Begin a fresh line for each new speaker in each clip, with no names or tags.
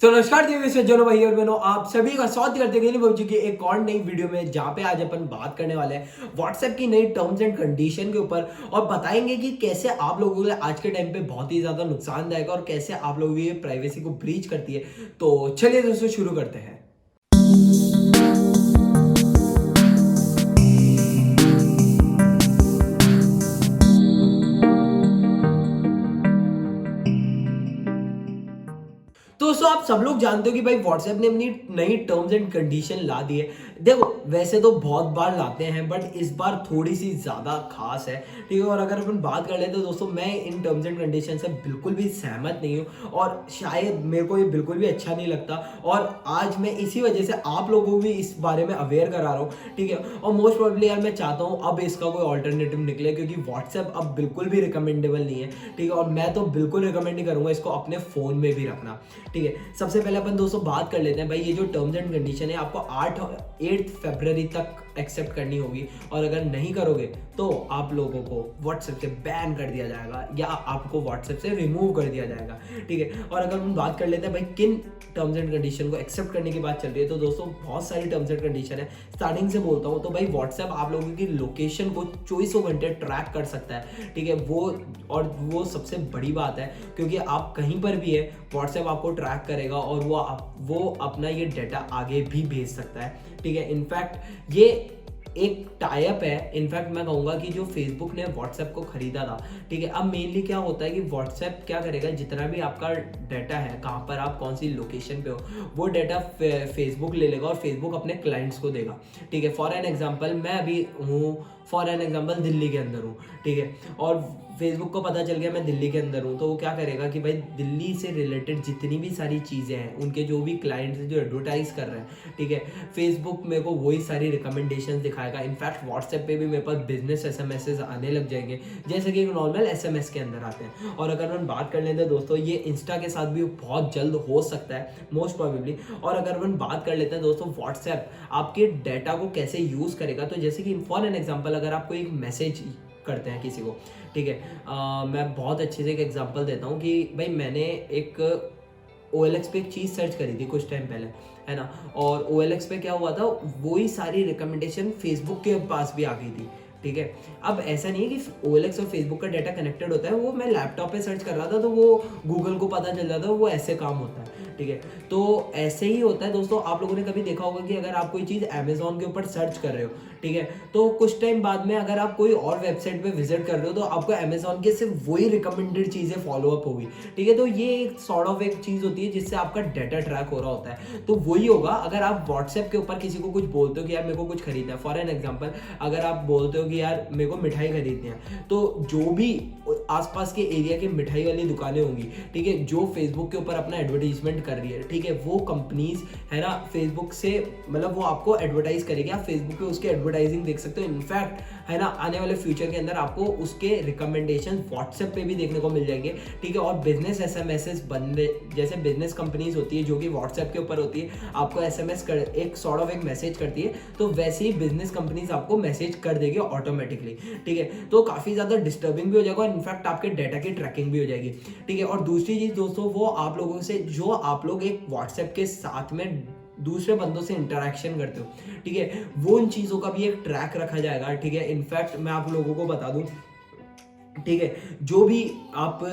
तो नमस्कार देवी सज्जनों भाई और बहनों, आप सभी का स्वागत करते हैं पहुंच चुकी एक और नई वीडियो में, जहां पे आज अपन बात करने वाले हैं व्हाट्सएप की नई टर्म्स एंड कंडीशन के ऊपर और बताएंगे कि कैसे आप लोगों के लिए आज के टाइम पे बहुत ही ज्यादा नुकसानदायक है और कैसे आप लोगों की प्राइवेसी को ब्रीच करती है। तो चलिए दोस्तों शुरू करते हैं। तो दोस्तों आप सब लोग जानते हो कि भाई व्हाट्सएप ने अपनी नई टर्म्स एंड कंडीशन ला दी है। देखो वैसे तो बहुत बार लाते हैं बट इस बार थोड़ी सी ज़्यादा खास है, ठीक है। और अगर अपन बात कर लेते तो दोस्तों मैं इन टर्म्स एंड कंडीशन से बिल्कुल भी सहमत नहीं हूँ और शायद मेरे को ये बिल्कुल भी अच्छा नहीं लगता। और आज मैं इसी वजह से आप लोगों को भी इस बारे में अवेयर करा रहा हूँ, ठीक है। और मोस्ट प्रोबेबली यार मैं चाहता हूँ अब इसका कोई ऑल्टरनेटिव निकले, क्योंकि व्हाट्सएप अब बिल्कुल भी रिकमेंडेबल नहीं है, ठीक है। और मैं तो बिल्कुल रिकमेंड नहीं करूँगा इसको अपने फ़ोन में भी रखना, ठीक है। सबसे पहले अपन दोस्तों बात कर लेते हैं भाई, ये जो टर्म्स एंड कंडीशन है आपको 8 फरवरी तक एक्सेप्ट करनी होगी और अगर नहीं करोगे तो आप लोगों को व्हाट्सएप से बैन कर दिया जाएगा या आपको व्हाट्सएप से रिमूव कर दिया जाएगा, ठीक है। और अगर हम बात कर लेते हैं भाई किन टर्म्स एंड कंडीशन को एक्सेप्ट करने की बात चल रही है, तो दोस्तों बहुत सारी टर्म्स एंड कंडीशन है। स्टार्टिंग से बोलता हूँ तो भाई व्हाट्सएप आप लोगों की लोकेशन को 24 घंटे ट्रैक कर सकता है, ठीक है। वो सबसे बड़ी बात है, क्योंकि आप कहीं पर भी है व्हाट्सएप आपको ट्रैक करेगा और वो अपना ये डाटा आगे भी भेज सकता है, ठीक है। इनफैक्ट ये एक टाइप है, इनफैक्ट मैं कहूँगा कि जो फेसबुक ने व्हाट्सएप को खरीदा था, ठीक है। अब मेनली क्या होता है कि व्हाट्सएप क्या करेगा, जितना भी आपका डाटा है, कहाँ पर आप कौन सी लोकेशन पे हो, वो डाटा फेसबुक ले लेगा और फेसबुक अपने क्लाइंट्स को देगा, ठीक है। फॉर एन एग्जांपल मैं अभी हूँ, फॉर एन एग्जांपल दिल्ली के अंदर हूँ, ठीक है। और फेसबुक को पता चल गया मैं दिल्ली के अंदर हूँ, तो वो क्या करेगा कि भाई दिल्ली से रिलेटेड जितनी भी सारी चीज़ें हैं, उनके जो भी क्लाइंट्स जो एडवर्टाइज कर रहे हैं, ठीक है, फेसबुक मेरे को वही सारी रिकमेंडेशन दिखाएगा। इनफैक्ट व्हाट्सएप पे भी मेरे पास बिजनेस एसएमएसेस आने लग जाएंगे, जैसे कि एक नॉर्मल एसएमएस के अंदर आते हैं। और अगर हम बात कर लेते हैं दोस्तों, ये इंस्टा के साथ भी बहुत जल्द हो सकता है मोस्ट प्रोबेबली। और अगर हम बात कर लेते हैं दोस्तों व्हाट्सएप आपके डाटा को कैसे यूज़ करेगा, तो जैसे कि फॉर एन एग्जाम्पल अगर आपको एक मैसेज करते हैं किसी को, ठीक है। मैं बहुत अच्छे से एक एग्जांपल देता हूँ कि भाई मैंने एक OLX पे एक चीज़ सर्च करी थी कुछ टाइम पहले, है ना। और OLX पे क्या हुआ था, वही सारी रिकमेंडेशन फेसबुक के पास भी आ गई थी, ठीक है। अब ऐसा नहीं है कि OLX और फेसबुक का डाटा कनेक्टेड होता है, वो मैं लैपटॉप पे सर्च कर रहा था तो वो गूगल को पता चल जाता है, वो ऐसे काम होता है, ठीक है। तो ऐसे ही होता है दोस्तों। आप लोगों ने कभी देखा होगा कि अगर आप कोई चीज़ अमेजोन के ऊपर सर्च कर रहे हो, ठीक है, तो कुछ टाइम बाद में अगर आप कोई और वेबसाइट पे विजिट कर रहे हो तो आपको अमेजोन के सिर्फ वही रिकमेंडेड चीज़ें फॉलो अप होगी, ठीक है। तो ये एक सॉर्ट ऑफ एक चीज़ होती है जिससे आपका डाटा ट्रैक हो रहा होता है। तो वही होगा अगर आप व्हाट्सएप के ऊपर किसी को कुछ बोलते हो कि यार मेरे को कुछ खरीदना है। फॉर एन एग्जाम्पल अगर आप बोलते हो कि यार मेरे को मिठाई खरीदनी है, तो जो भी आसपास के एरिया के मिठाई वाली दुकानें होंगी, ठीक है, जो फेसबुक के ऊपर अपना एडवर्टीजमेंट कर रही है, ठीक है, वो कंपनीज है ना फेसबुक से मतलब वो आपको एडवर्टाइज करेगी। आप फेसबुक पे उसके एडवर्टाइजिंग देख सकते हो। इनफैक्ट है ना आने वाले फ्यूचर के अंदर आपको उसके रिकमेंडेशन व्हाट्सएप पे भी देखने को मिल जाएंगे, ठीक है। और बिजनेस एसएमएसेस बनने जैसे बिजनेस कंपनीज होती है जो कि व्हाट्सएप के ऊपर होती है, आपको एसएमएस कर एक सॉर्ट ऑफ एक मैसेज करती है, तो वैसे ही बिजनेस कंपनीज आपको मैसेज कर देगी ऑटोमेटिकली, ठीक है। तो काफ़ी ज़्यादा डिस्टर्बिंग भी हो जाएगा और इनफैक्ट आपके डाटा की ट्रैकिंग भी हो जाएगी, ठीक है। और दूसरी चीज़ दोस्तों, वो आप लोगों से जो आप लोग एक व्हाट्सएप के साथ में दूसरे बंदों से इंटरेक्शन करते हो, ठीक है, वो उन चीज़ों का भी एक ट्रैक रखा जाएगा, ठीक है। इनफैक्ट मैं आप लोगों को बता दूं, ठीक है, जो भी आप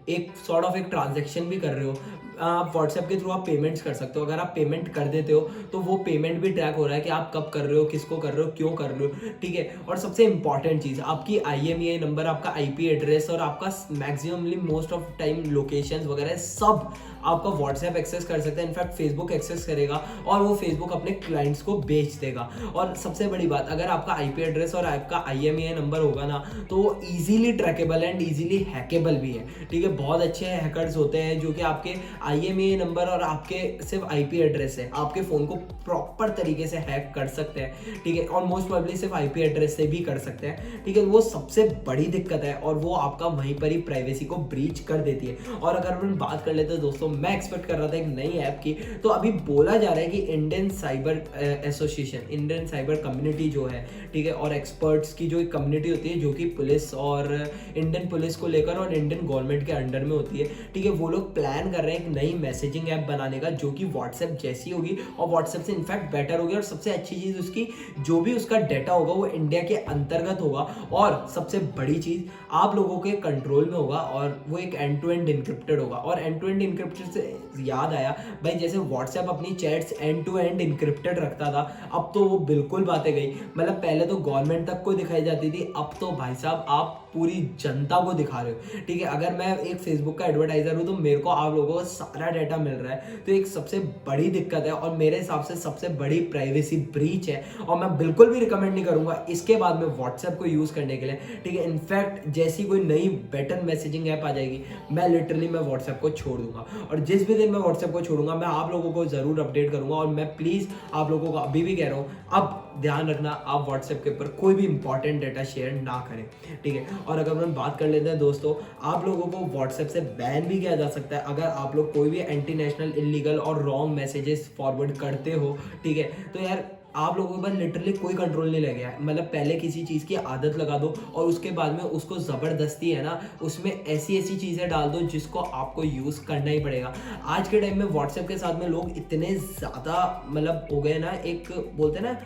एक सॉर्ट ऑफ एक ट्रांजैक्शन भी कर रहे हो, आप व्हाट्सएप के थ्रू आप पेमेंट्स कर सकते हो। अगर आप पेमेंट कर देते हो तो वो पेमेंट भी ट्रैक हो रहा है कि आप कब कर रहे हो, किसको कर रहे हो, क्यों कर रहे हो, ठीक है। और सबसे इंपॉर्टेंट चीज़ आपकी IMEI नंबर, आपका IP एड्रेस और आपका maximally most of time locations वगैरह सब आपका व्हाट्सएप एक्सेस कर सकता है। इनफैक्ट फेसबुक एक्सेस करेगा और वो फेसबुक अपने क्लाइंट्स को बेच देगा। और सबसे बड़ी बात, अगर आपका IP एड्रेस और आपका IMEI नंबर होगा ना, तो वो easily trackable and easily hackable भी है, ठीक है। बहुत अच्छे हैकर्स होते हैं जो कि आपके IMEI नंबर और आपके सिर्फ IP एड्रेस है, आपके फ़ोन को प्रॉपर तरीके से हैक कर सकते हैं, ठीक है। और मोस्ट प्रोबेबली सिर्फ IP एड्रेस से भी कर सकते हैं, ठीक है। वो सबसे बड़ी दिक्कत है और वो आपका वहीं पर ही प्राइवेसी को ब्रीच कर देती है। और अगर हम बात कर लेते हैं दोस्तों, मैं एक्सपेक्ट कर रहा था एक नई ऐप की, तो अभी बोला जा रहा है कि Indian cyber association, Indian cyber community जो है, ठीक है, और एक्सपर्ट्स की जो एक कम्युनिटी होती है जो कि पुलिस और इंडियन पुलिस को लेकर और इंडियन गवर्नमेंट के अंडर में होती है, ठीक है, वो लोग प्लान कर रहे हैं एक नई मैसेजिंग ऐप बनाने का जो कि व्हाट्सएप जैसी होगी और व्हाट्सएप से इनफैक्ट बेटर होगी। और सबसे अच्छी चीज़ उसकी जो भी उसका डाटा होगा वो इंडिया के अंतर्गत होगा, और सबसे बड़ी चीज़ आप लोगों के कंट्रोल में होगा, और वो एक एंड टू एंड इनक्रिप्टेड होगा। और एंड टू एंड इनक्रिप्टेड से याद आया भाई, जैसे व्हाट्सएप अपनी chats end to end encrypted रखता था, अब तो वो बिल्कुल बातें गई। मतलब पहले तो गवर्नमेंट तक को दिखाई जाती थी, अब तो भाई साहब आप पूरी जनता को दिखा रहे हो। ठीक है, अगर मैं एक फेसबुक का एडवर्टाइजर हूँ तो मेरे को आप लोगों को सारा डाटा मिल रहा है, तो एक सबसे बड़ी दिक्कत है और मेरे हिसाब से सबसे बड़ी प्राइवेसी ब्रीच है। और मैं बिल्कुल भी रिकमेंड नहीं करूंगा इसके बाद में व्हाट्सएप को यूज करने के लिए। ठीक है, इनफैक्ट जैसी कोई नई बेटर मैसेजिंग ऐप आ जाएगी मैं व्हाट्सएप को छोड़ दूंगा, और जिस भी दिन मैं व्हाट्सएप को छोड़ूंगा मैं आप लोगों को जरूर अपडेट करूंगा। और मैं प्लीज आप लोगों को अभी भी कह रहा हूँ, अब ध्यान रखना आप व्हाट्सएप के ऊपर कोई भी इंपॉर्टेंट डाटा शेयर ना करें। ठीक है, और अगर हम बात कर लेते हैं दोस्तों, आप लोगों को व्हाट्सएप से बैन भी किया जा सकता है अगर आप लोग कोई भी एंटी नेशनल, इलीगल और रॉन्ग मैसेजेस फॉरवर्ड करते हो। ठीक है, तो यार आप लोगों के पास लिटरली कोई कंट्रोल नहीं रह गया है। मतलब पहले किसी चीज़ की आदत लगा दो और उसके बाद में उसको ज़बरदस्ती है ना उसमें ऐसी ऐसी चीज़ें डाल दो जिसको आपको यूज़ करना ही पड़ेगा। आज के टाइम में व्हाट्सएप के साथ में लोग इतने ज़्यादा मतलब हो गए ना, एक बोलते हैं ना,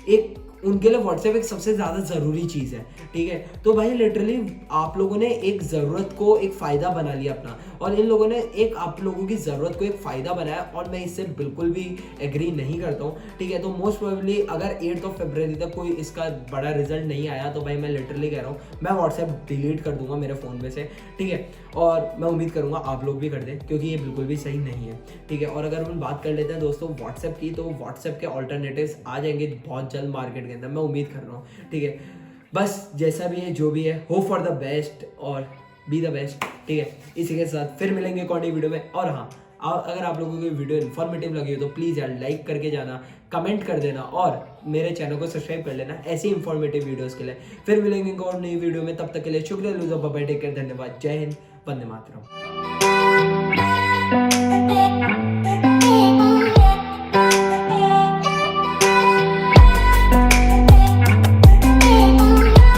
एक उनके लिए व्हाट्सएप एक सबसे ज़्यादा ज़रूरी चीज़ है। ठीक है, तो भाई लिटरली आप लोगों ने एक ज़रूरत को एक फ़ायदा बना लिया अपना, और इन लोगों ने एक आप लोगों की ज़रूरत को एक फ़ायदा बनाया, और मैं इससे बिल्कुल भी एग्री नहीं करता हूँ। ठीक है, तो मोस्ट प्रोबेबली अगर 8 फरवरी तक कोई इसका बड़ा रिजल्ट नहीं आया तो भाई मैं लिटरली कह रहा हूँ मैं व्हाट्सएप डिलीट कर दूंगा मेरे फ़ोन में से। ठीक है, और मैं उम्मीद करूँगा आप लोग भी कर दें क्योंकि ये बिल्कुल भी सही नहीं है। ठीक है, और अगर हम बात कर लेते हैं दोस्तों व्हाट्सएप की, तो व्हाट्सएप के ऑल्टरनेटिव्स आ जाएंगे बहुत जल्द मार्केट के अंदर, मैं उम्मीद कर रहा हूँ। ठीक है, बस जैसा भी है जो भी है, होप फॉर द बेस्ट और बी द बेस्ट। ठीक है, इसी के साथ फिर मिलेंगे एक और नई वीडियो में। और हाँ, अगर आप लोगों को वीडियो इन्फॉर्मेटिव लगी हो तो प्लीज़ यार लाइक करके जाना, कमेंट कर देना और मेरे चैनल को सब्सक्राइब कर लेना ऐसी इंफॉर्मेटिव वीडियोस के लिए। फिर मिलेंगे एक और नई वीडियो में, तब तक के लिए शुक्रिया, लूजो, बाय बाय, टेक केयर, धन्यवाद, जय हिंद, वंदे मातरम।